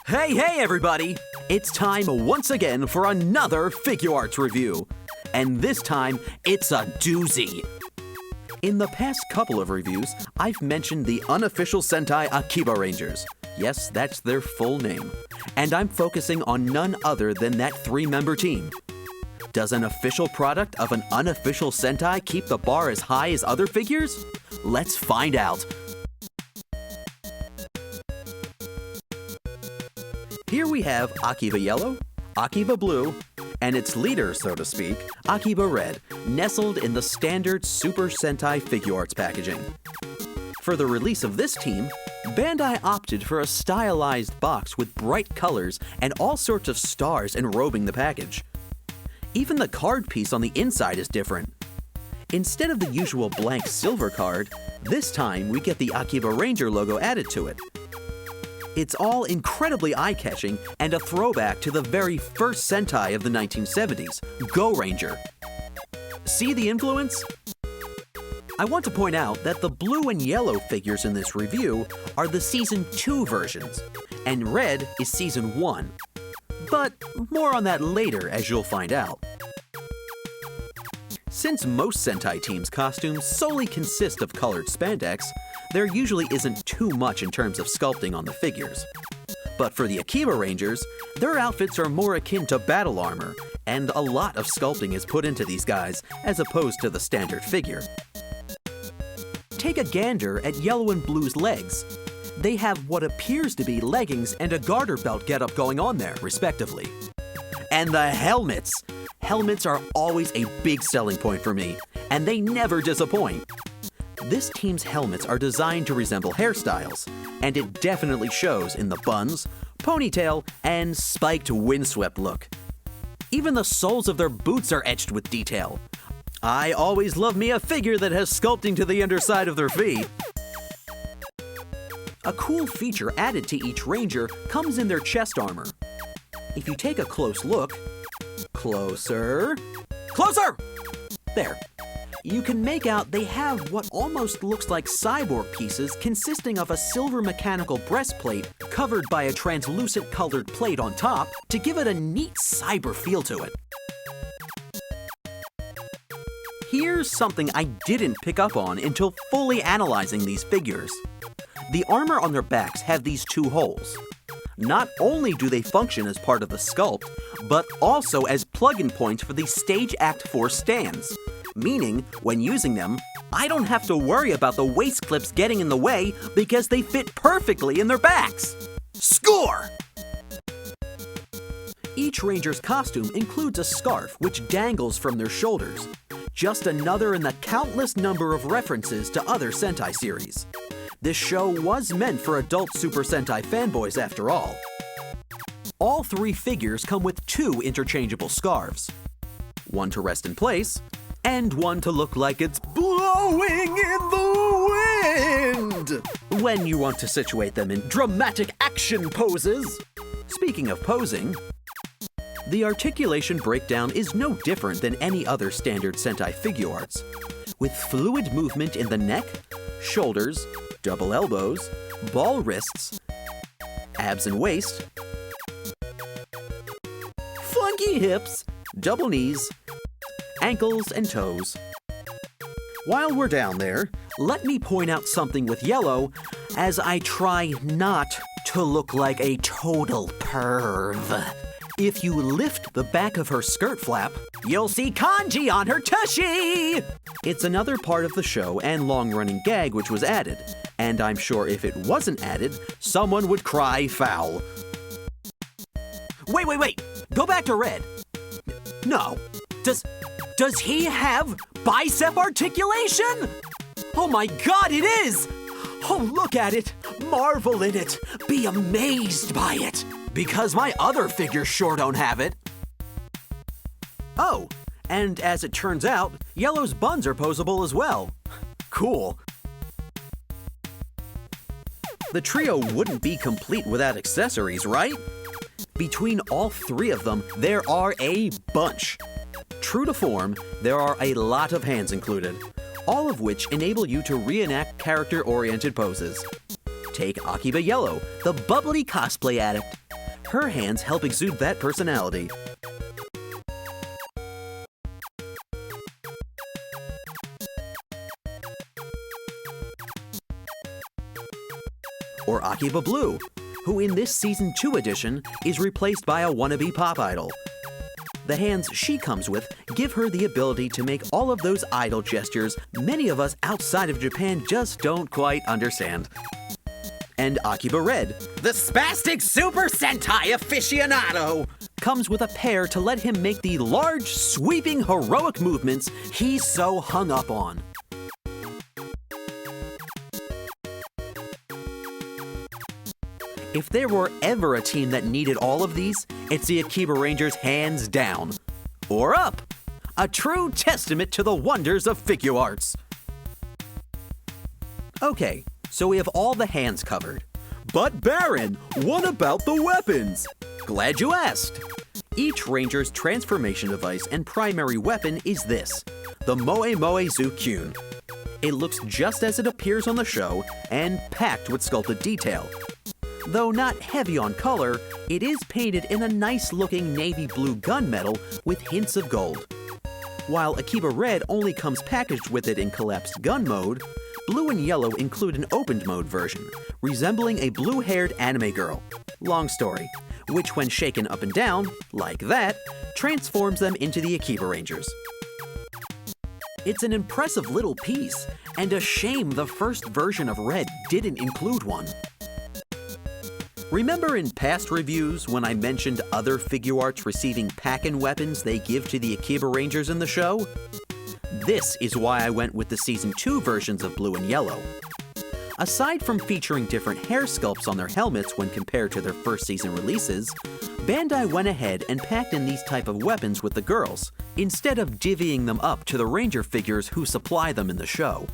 Hey everybody! It's time once again for another Figuarts review. And this time, it's a doozy. In the past couple of reviews, I've mentioned the unofficial Sentai Akibarangers. Yes, that's their full name. And I'm focusing on none other than that 3-member team. Does an official product of an unofficial Sentai keep the bar as high as other figures? Let's find out. Here we have Akiba Yellow, Akiba Blue, and its leader, so to speak, Akiba Red, nestled in the standard Super Sentai Figuarts packaging. For the release of this team, Bandai opted for a stylized box with bright colors and all sorts of stars enrobing the package. Even the card piece on the inside is different. Instead of the usual blank silver card, this time we get the Akibaranger logo added to it. It's all incredibly eye-catching and a throwback to the very first Sentai of the 1970s, Go Ranger. See the influence? I want to point out that the blue and yellow figures in this review are the Season 2 versions, and red is Season 1. But more on that later, as you'll find out. Since most Sentai teams' costumes solely consist of colored spandex, there usually isn't too much in terms of sculpting on the figures. But for the Akibarangers, their outfits are more akin to battle armor, and a lot of sculpting is put into these guys as opposed to the standard figure. Take a gander at Yellow and Blue's legs. They have what appears to be leggings and a garter belt getup going on there, respectively. And the helmets! Helmets are always a big selling point for me, and they never disappoint. This team's helmets are designed to resemble hairstyles, and it definitely shows in the buns, ponytail, and spiked windswept look. Even the soles of their boots are etched with detail. I always love me a figure that has sculpting to the underside of their feet. A cool feature added to each Ranger comes in their chest armor. If you take a close look, closer, there. You can make out they have what almost looks like cyborg pieces consisting of a silver mechanical breastplate covered by a translucent colored plate on top to give it a neat cyber feel to it. Here's something I didn't pick up on until fully analyzing these figures. The armor on their backs have these 2 holes. Not only do they function as part of the sculpt, but also as plug-in points for the Stage Act 4 stands. Meaning, when using them, I don't have to worry about the waist clips getting in the way because they fit perfectly in their backs. Score! Each Ranger's costume includes a scarf which dangles from their shoulders. Just another in the countless number of references to other Sentai series. This show was meant for adult Super Sentai fanboys after all. All 3 figures come with 2 interchangeable scarves. One to rest in place, and one to look like it's blowing in the wind when you want to situate them in dramatic action poses. Speaking of posing, the articulation breakdown is no different than any other standard Sentai Figuarts, with fluid movement in the neck, shoulders, double elbows, ball wrists, abs and waist, funky hips, double knees, ankles and toes. While we're down there, let me point out something with Yellow as I try not to look like a total perv. If you lift the back of her skirt flap, you'll see kanji on her tushy! It's another part of the show and long-running gag which was added, and I'm sure if it wasn't added, someone would cry foul. Wait! Go back to Red. No. Does he have bicep articulation? Oh my god, it is! Oh, look at it! Marvel in it! Be amazed by it! Because my other figures sure don't have it. Oh, and as it turns out, Yellow's buns are posable as well. Cool. The trio wouldn't be complete without accessories, right? Between all 3 of them, there are a bunch. True to form, there are a lot of hands included, all of which enable you to reenact character-oriented poses. Take Akiba Yellow, the bubbly cosplay addict. Her hands help exude that personality. Or Akiba Blue, who in this Season 2 edition is replaced by a wannabe pop idol. The hands she comes with give her the ability to make all of those idol gestures many of us outside of Japan just don't quite understand. And Akiba Red, the spastic Super Sentai aficionado, comes with a pair to let him make the large, sweeping, heroic movements he's so hung up on. If there were ever a team that needed all of these, it's the Akibarangers hands down. Or up! A true testament to the wonders of Figuarts. Okay, so we have all the hands covered. But Baron, what about the weapons? Glad you asked. Each Ranger's transformation device and primary weapon is this, the Moe Moe Zu-Kyun. It looks just as it appears on the show and packed with sculpted detail. Though not heavy on color, it is painted in a nice-looking navy blue gunmetal with hints of gold. While Akiba Red only comes packaged with it in collapsed gun mode, Blue and Yellow include an opened mode version, resembling a blue-haired anime girl. Long story, which when shaken up and down, like that, transforms them into the Akibarangers. It's an impressive little piece, and a shame the first version of Red didn't include one. Remember in past reviews when I mentioned other Figuarts receiving pack-in weapons they give to the Akibarangers in the show? This is why I went with the Season 2 versions of Blue and Yellow. Aside from featuring different hair sculpts on their helmets when compared to their first season releases, Bandai went ahead and packed in these type of weapons with the girls, instead of divvying them up to the Ranger figures who supply them in the show.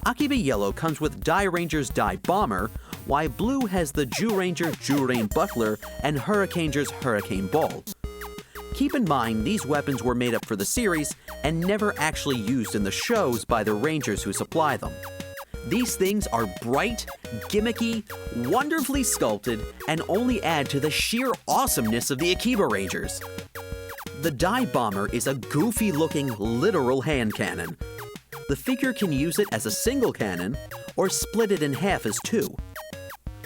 Akiba Yellow comes with Die Ranger's Die Bomber, while Blue has the Zyuranger Zyurain Buckler and Hurricanger's Hurricane Ball. Keep in mind, these weapons were made up for the series and never actually used in the shows by the Rangers who supply them. These things are bright, gimmicky, wonderfully sculpted, and only add to the sheer awesomeness of the Akibarangers. The Die Bomber is a goofy-looking, literal hand cannon. The figure can use it as a single cannon, or split it in half as two.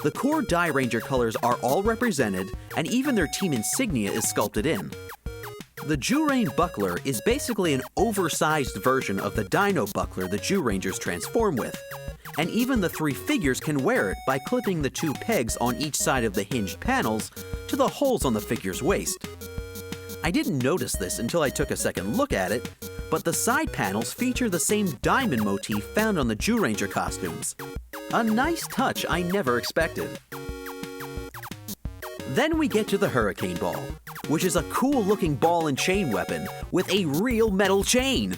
The core Die Ranger colors are all represented, and even their team insignia is sculpted in. The Zyurain Buckler is basically an oversized version of the Dino Buckler the Zyurangers transform with, and even the three figures can wear it by clipping the two pegs on each side of the hinged panels to the holes on the figure's waist. I didn't notice this until I took a second look at it, but the side panels feature the same diamond motif found on the Zyuranger costumes. A nice touch I never expected. Then we get to the Hurricane Ball, which is a cool-looking ball and chain weapon with a real metal chain.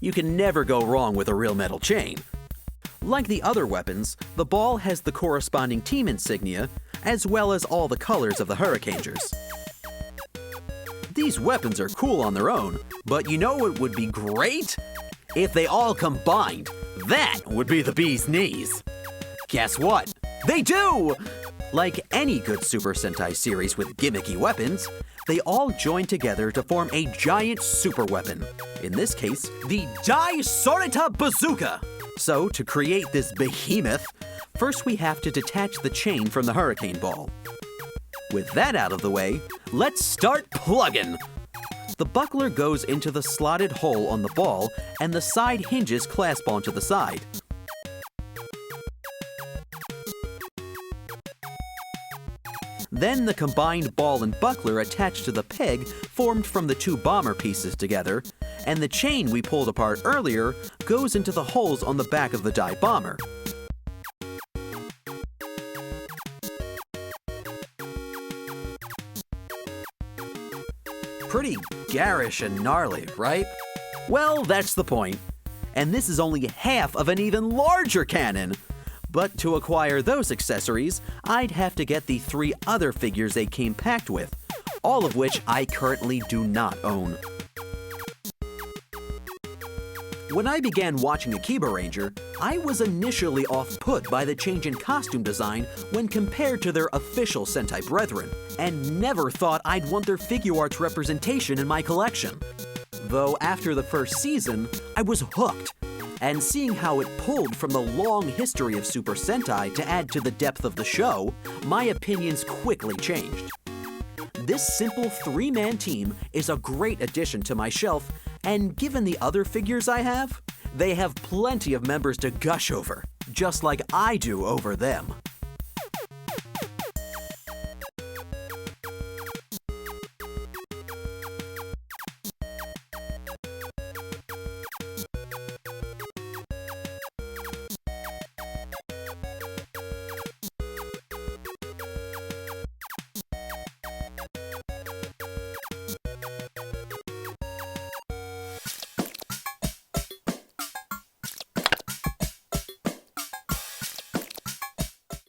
You can never go wrong with a real metal chain. Like the other weapons, the ball has the corresponding team insignia, as well as all the colors of the Hurricanegers. These weapons are cool on their own, but you know what would be great? If they all combined. That would be the bee's knees. Guess what? They do! Like any good Super Sentai series with gimmicky weapons, they all join together to form a giant super weapon. In this case, the Dai Sorita Bazooka. So, to create this behemoth, first we have to detach the chain from the Hurricane Ball. With that out of the way, let's start plugging! The buckler goes into the slotted hole on the ball, and the side hinges clasp onto the side. Then the combined ball and buckler attach to the peg formed from the two bomber pieces together, and the chain we pulled apart earlier goes into the holes on the back of the Die Bomber. Pretty garish and gnarly, right? Well, that's the point. And this is only half of an even larger cannon. But to acquire those accessories, I'd have to get the 3 other figures they came packed with, all of which I currently do not own. When I began watching Akibaranger, I was initially off-put by the change in costume design when compared to their official Sentai brethren, and never thought I'd want their Figuarts representation in my collection. Though after the first season, I was hooked, and seeing how it pulled from the long history of Super Sentai to add to the depth of the show, my opinions quickly changed. This simple three-man team is a great addition to my shelf, and given the other figures I have, they have plenty of members to gush over, just like I do over them.